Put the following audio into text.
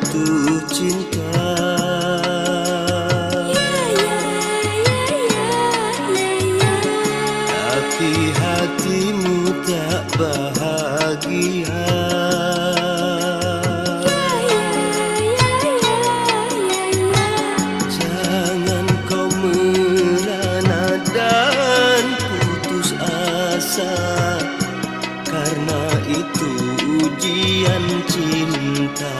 jatuh cinta. Tapi hatimu tak bahagia. Jangan kau merana dan putus asa, karena itu ujian cinta.